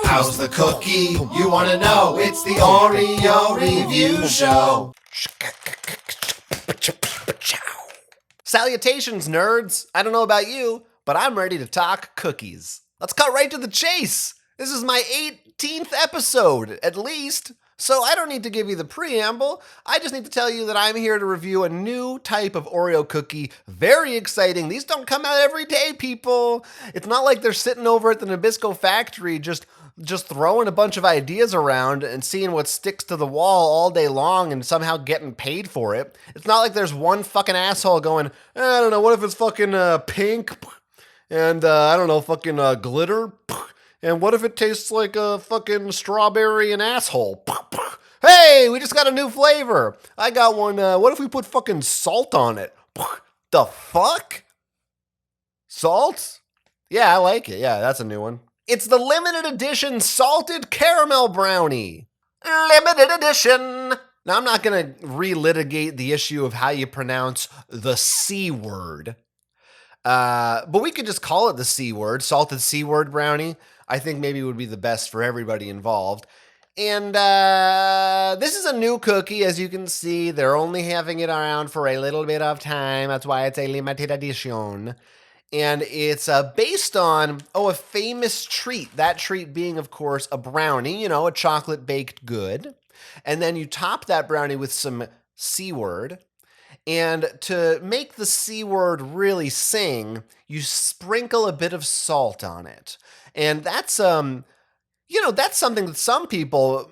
How's the cookie? You wanna know? It's the Oreo review show. Salutations, nerds! I don't know about you, but I'm ready to talk cookies. Let's cut right to the chase! This is my 18th episode, at least, so I don't need to give you the preamble. I just need to tell you that I'm here to review a new type of Oreo cookie. Very exciting. These don't come out every day, people. It's not like they're sitting over at the Nabisco factory just throwing a bunch of ideas around and seeing what sticks to the wall all day long and somehow getting paid for it. It's not like there's one fucking asshole going, I don't know, what if it's fucking pink and I don't know, fucking glitter? And what if it tastes like a fucking strawberry and asshole? Hey, we just got a new flavor. I got one. What if we put fucking salt on it? The fuck? Salt? Yeah, I like it. Yeah, that's a new one. It's the limited edition salted caramel brownie. Limited edition. Now, I'm not going to relitigate the issue of how you pronounce the C word. But we could just call it the C word, salted C word brownie. I think maybe it would be the best for everybody involved. And this is a new cookie, as you can see. They're only having it around for a little bit of time. That's why it's a limited edition. And it's based on, a famous treat. That treat being, of course, a brownie, a chocolate baked good. And then you top that brownie with some C word. And to make the C word really sing, you sprinkle a bit of salt on it. And that's, that's something that some people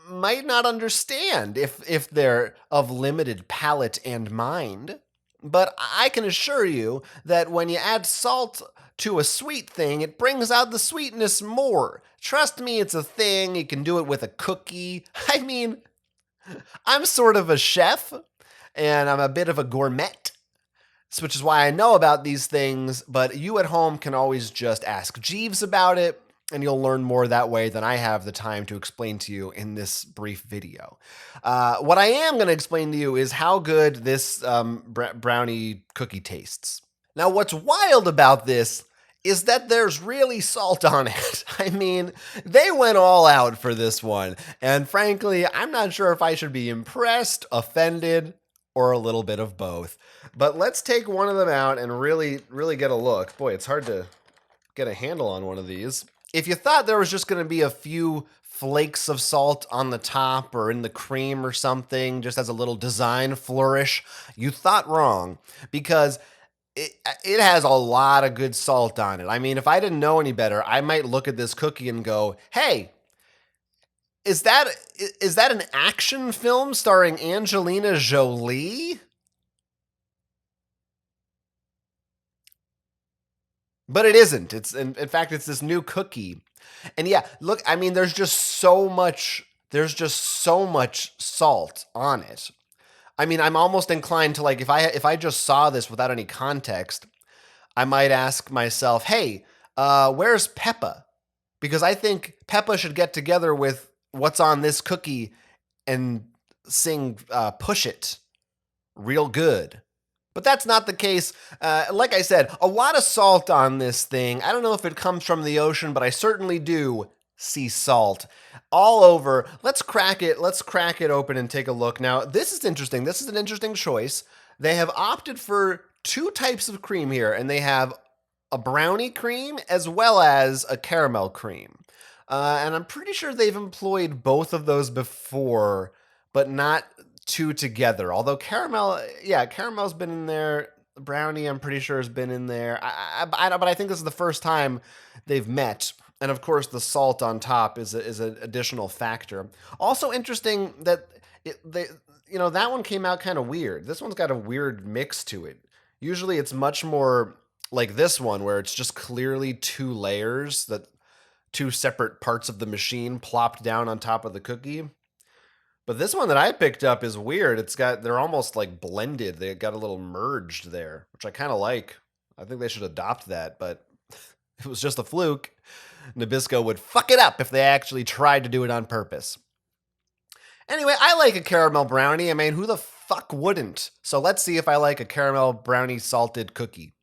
might not understand if they're of limited palate and mind. But I can assure you that when you add salt to a sweet thing, it brings out the sweetness more. Trust me, it's a thing. You can do it with a cookie. I mean, I'm sort of a chef, and I'm a bit of a gourmet, which is why I know about these things, but you at home can always just ask Jeeves about it, and you'll learn more that way than I have the time to explain to you in this brief video. What I am going to explain to you is how good this brownie cookie tastes. Now, what's wild about this is that there's really salt on it. I mean, they went all out for this one, and frankly, I'm not sure if I should be impressed, offended, or a little bit of both. But let's take one of them out and really get a look. Boy, it's hard to get a handle on one of these. If you thought there was just going to be a few flakes of salt on the top or in the cream or something, just as a little design flourish, you thought wrong, because it has a lot of good salt on it. I mean, if I didn't know any better, I might look at this cookie and go, hey, is that an action film starring Angelina Jolie? But it isn't. It's in fact, it's this new cookie. And yeah, look, I mean, there's just so much salt on it. I mean, I'm almost inclined to, like, if I just saw this without any context, I might ask myself, hey, where's Peppa? Because I think Peppa should get together with what's on this cookie and sing Push It real good. But that's not the case. Like I said, a lot of salt on this thing. I don't know if it comes from the ocean, but I certainly do see salt all over. Let's crack it open and take a look. Now, this is interesting. This is an interesting choice. They have opted for two types of cream here, and they have a brownie cream as well as a caramel cream. And I'm pretty sure they've employed both of those before, but not two together. Although caramel's been in there. Brownie, I'm pretty sure, has been in there. But I think this is the first time they've met. And of course, the salt on top is an additional factor. Also interesting that that one came out kind of weird. This one's got a weird mix to it. Usually, it's much more like this one, where it's just clearly two layers, that two separate parts of the machine plopped down on top of the cookie. But this one that I picked up is weird. They're almost like blended. They got a little merged there, which I kind of like. I think they should adopt that, but it was just a fluke. Nabisco would fuck it up if they actually tried to do it on purpose. Anyway, I like a caramel brownie. I mean, who the fuck wouldn't? So let's see if I like a caramel brownie salted cookie.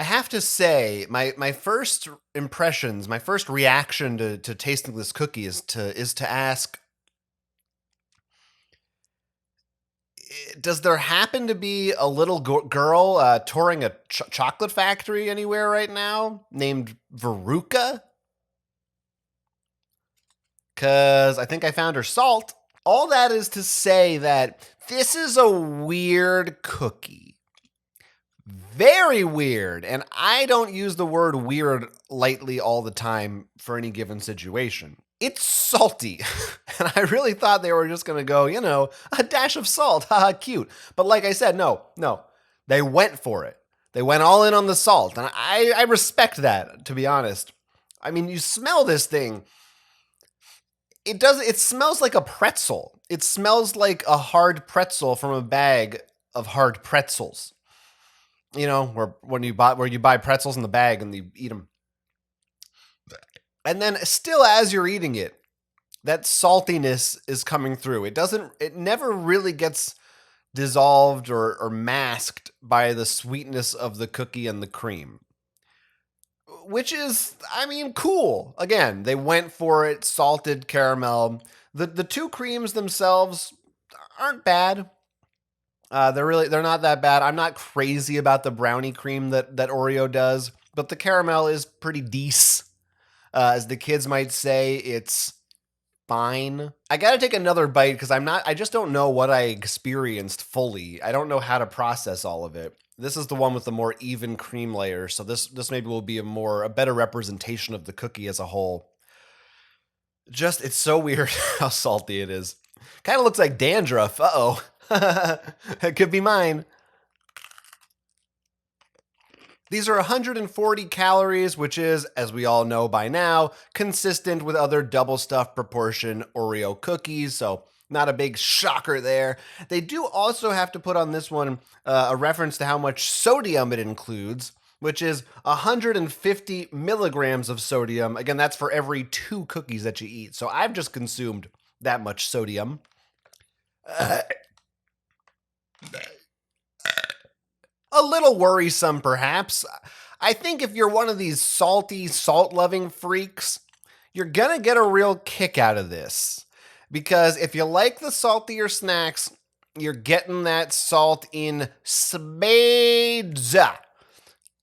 I have to say, my first impressions, my first reaction to tasting this cookie is to ask, does there happen to be a little girl touring a chocolate factory anywhere right now named Veruca? Because I think I found her salt. All that is to say that this is a weird cookie. Very weird. And I don't use the word weird lightly all the time for any given situation. It's salty. And I really thought they were just going to go, a dash of salt. Haha, cute. But like I said, no. They went for it. They went all in on the salt. And I respect that, to be honest. I mean, you smell this thing. It smells like a pretzel. It smells like a hard pretzel from a bag of hard pretzels. Where you buy pretzels in the bag and you eat them. And then still as you're eating it, that saltiness is coming through. It never really gets dissolved or masked by the sweetness of the cookie and the cream. Which is, cool. Again, they went for it, salted caramel. The two creams themselves aren't bad. They're not that bad. I'm not crazy about the brownie cream that Oreo does, but the caramel is pretty decent. As the kids might say, it's fine. I gotta take another bite because I just don't know what I experienced fully. I don't know how to process all of it. This is the one with the more even cream layer, so this maybe will be a better representation of the cookie as a whole. It's so weird how salty it is. Kind of looks like dandruff. Uh-oh. It could be mine. These are 140 calories, which is, as we all know by now, consistent with other double stuffed proportion Oreo cookies, so not a big shocker there. They do also have to put on this one a reference to how much sodium it includes, which is 150 milligrams of sodium. Again, that's for every 2 cookies that you eat. So I've just consumed that much sodium. A little worrisome, perhaps. I think if you're one of these salty, salt-loving freaks, you're gonna get a real kick out of this. Because if you like the saltier snacks, you're getting that salt in spades.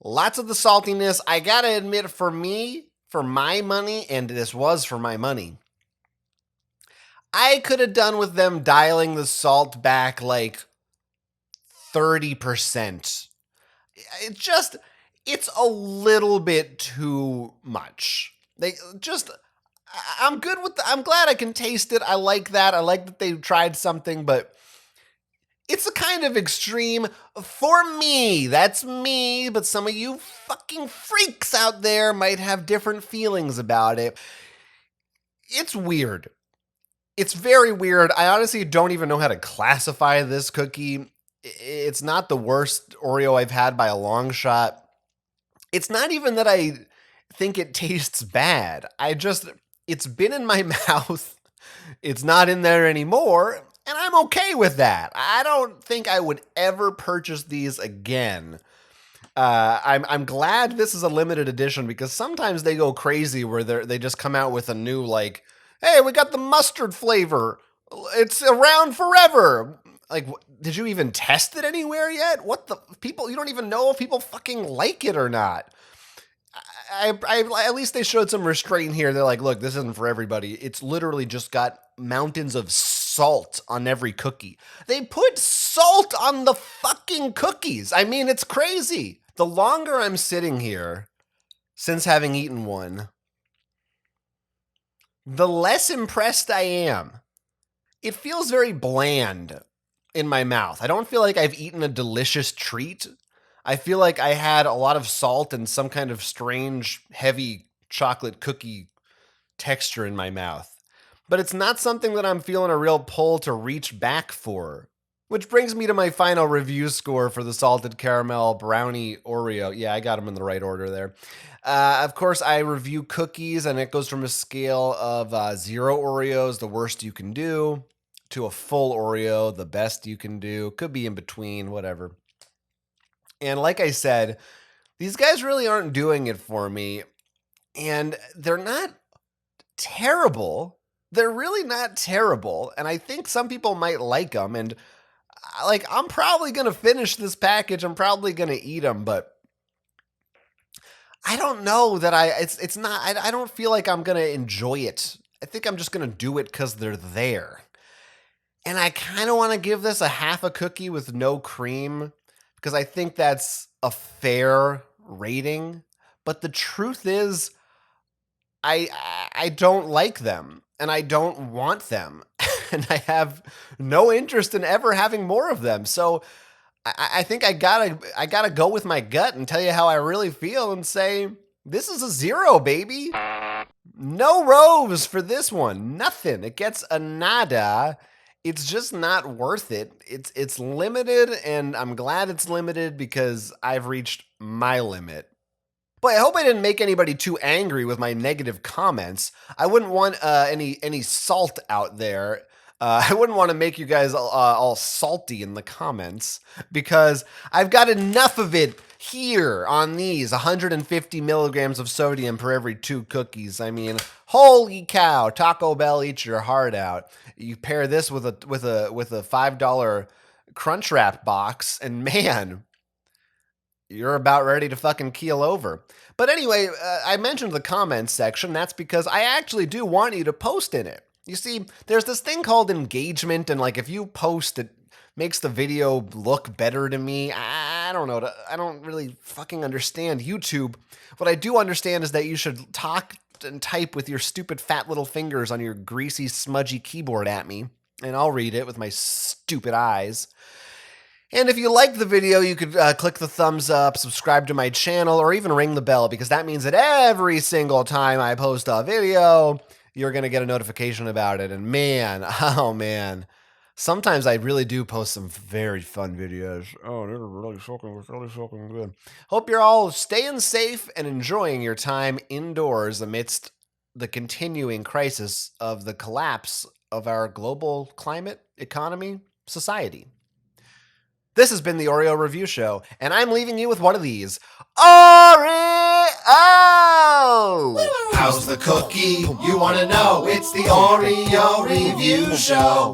Lots of the saltiness. I gotta admit, for me, for my money, and this was for my money, I could have done with them dialing the salt back like 30%. It's a little bit too much. I'm glad I can taste it. I like that. I like that they tried something, but it's a kind of extreme for me. That's me, but some of you fucking freaks out there might have different feelings about it. It's weird. It's very weird. I honestly don't even know how to classify this cookie. It's not the worst Oreo I've had by a long shot. It's not even that I think it tastes bad. It's been in my mouth. It's not in there anymore, and I'm okay with that. I don't think I would ever purchase these again. I'm glad this is a limited edition because sometimes they go crazy where they just come out with a new hey, we got the mustard flavor. It's around forever. Did you even test it anywhere yet? What the people? You don't even know if people fucking like it or not. At least they showed some restraint here. They're like, look, this isn't for everybody. It's literally just got mountains of salt on every cookie. They put salt on the fucking cookies. It's crazy. The longer I'm sitting here since having eaten one, the less impressed I am. It feels very bland in my mouth. I don't feel like I've eaten a delicious treat. I feel like I had a lot of salt and some kind of strange, heavy chocolate cookie texture in my mouth. But it's not something that I'm feeling a real pull to reach back for. Which brings me to my final review score for the salted caramel brownie Oreo. Yeah, I got them in the right order there. Of course, I review cookies, and it goes from a scale of 0 Oreos, the worst you can do, to a full Oreo, the best you can do. Could be in between, whatever. And like I said, These guys really aren't doing it for me, and they're not terrible. They're really not terrible, and I think some people might like them, and like I'm probably going to finish this package. I'm probably going to eat them, but I don't know that it's not I don't feel like I'm going to enjoy it. I think I'm just going to do it cuz they're there. And I kind of want to give this a half a cookie with no cream because I think that's a fair rating. But the truth is, I don't like them and I don't want them. And I have no interest in ever having more of them. So I think I gotta go with my gut and tell you how I really feel and say this is a 0, baby. No rose for this one. Nothing. It gets a nada. It's just not worth it. It's limited, and I'm glad it's limited because I've reached my limit. Boy, I hope I didn't make anybody too angry with my negative comments. I wouldn't want any salt out there. I wouldn't want to make you guys all salty in the comments because I've got enough of it here on these 150 milligrams of sodium per every 2 cookies. I mean, holy cow! Taco Bell, eat your heart out. You pair this with a $5 Crunchwrap box, and man, you're about ready to fucking keel over. But anyway, I mentioned the comments section. That's because I actually do want you to post in it. You see, there's this thing called engagement, and like if you post, it makes the video look better to me. I don't know. I don't really fucking understand YouTube. What I do understand is that you should talk and type with your stupid fat little fingers on your greasy, smudgy keyboard at me, and I'll read it with my stupid eyes. And if you like the video, you could click the thumbs up, subscribe to my channel, or even ring the bell, because that means that every single time I post a video, you're going to get a notification about it. And man, oh man, sometimes I really do post some very fun videos. Oh, they're really fucking good. Hope you're all staying safe and enjoying your time indoors amidst the continuing crisis of the collapse of our global climate, economy, society. This has been the Oreo Review Show, and I'm leaving you with one of these. Oreo! How's the cookie? You wanna know? It's the Oreo Review Show.